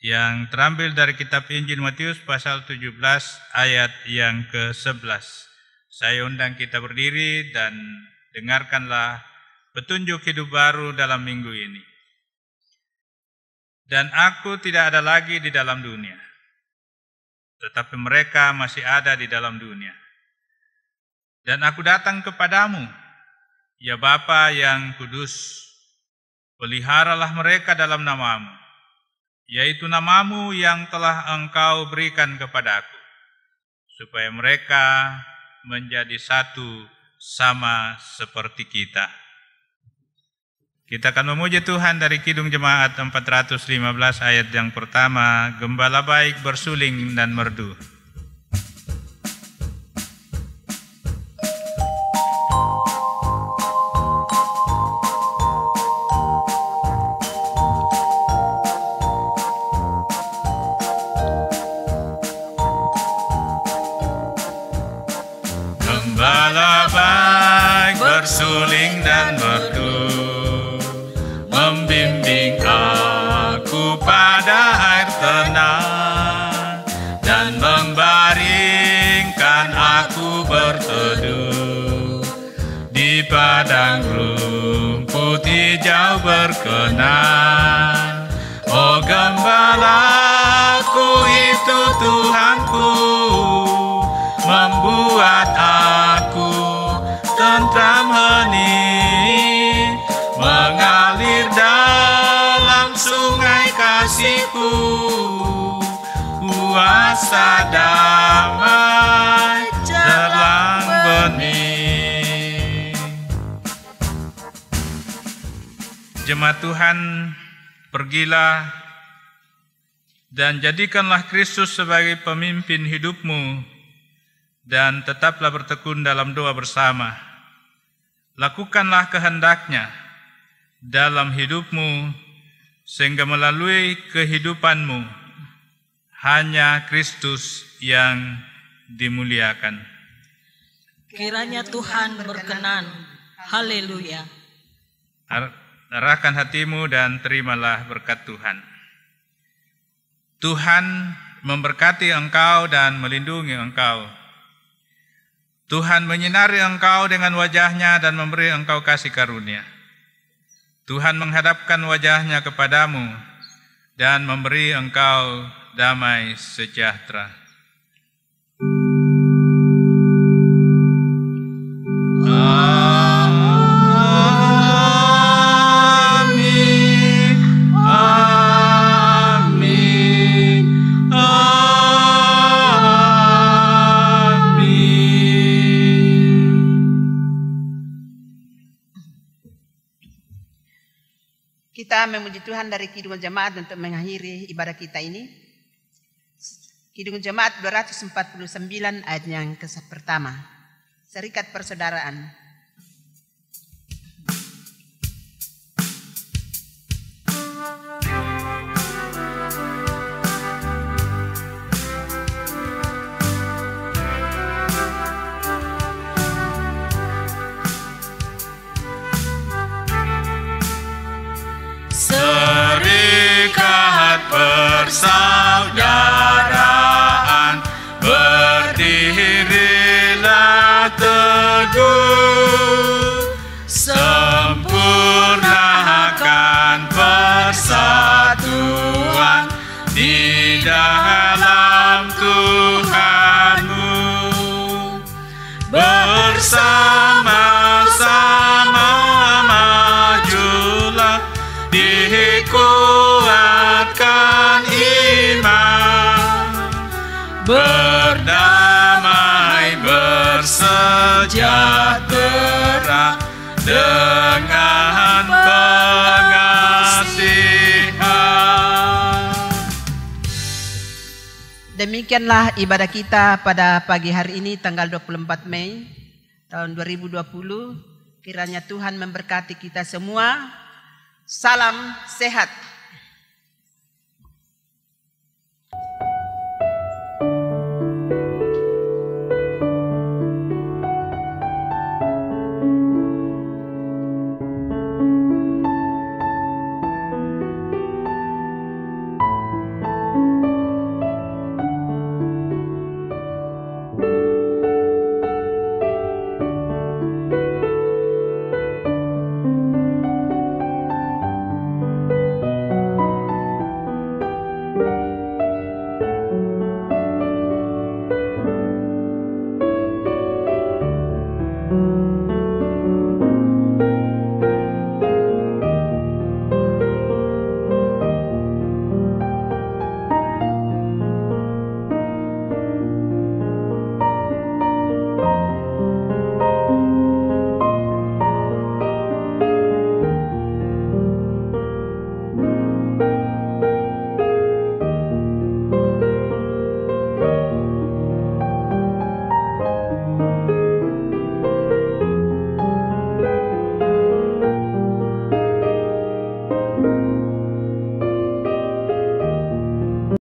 yang terambil dari kitab Injil Matius pasal 17 ayat yang ke-11. Saya undang kita berdiri dan dengarkanlah petunjuk hidup baru dalam minggu ini. Dan aku tidak ada lagi di dalam dunia, tetapi mereka masih ada di dalam dunia. Dan aku datang kepadamu, ya Bapa yang kudus, peliharalah mereka dalam namamu, yaitu namamu yang telah engkau berikan kepadaku, supaya mereka menjadi satu sama seperti kita. Kita akan memuji Tuhan dari Kidung Jemaat 415 ayat yang pertama, Gembala baik bersuling dan merdu. Gembala baik bersuling dan merdu, membimbing aku pada air tenang, dan membaringkan aku berteduh di padang rumput hijau berkenan. Oh gembalaku itu Tuhanku, membuat aku tentram hening, mengalir dalam sungai kasih-Ku, kuasa damai jelang bening. Jemaat Tuhan, pergilah dan jadikanlah Kristus sebagai pemimpin hidupmu, dan tetaplah bertekun dalam doa bersama. Lakukanlah kehendak-Nya dalam hidupmu, sehingga melalui kehidupanmu hanya Kristus yang dimuliakan. Kiranya Tuhan berkenan. Haleluya. Arahkan hatimu dan terimalah berkat Tuhan. Tuhan memberkati engkau dan melindungi engkau. Tuhan menyinari engkau dengan wajah-Nya dan memberi engkau kasih karunia. Tuhan menghadapkan wajah-Nya kepadamu dan memberi engkau damai sejahtera. Kita memuji Tuhan dari Kidung Jemaat untuk mengakhiri ibadah kita ini. Kidung Jemaat 249 ayat yang pertama. Serikat persaudaraan. Serikat persaudaraan, 'Berdirilah teguh dalam Tuhanmu, bersama-sama majulah, dikuatkan iman, berdamai bersejahtera dengan pengasihan. Demikianlah ibadah kita pada pagi hari ini tanggal 24 Mei tahun 2020. Kiranya Tuhan memberkati kita semua. Salam sehat.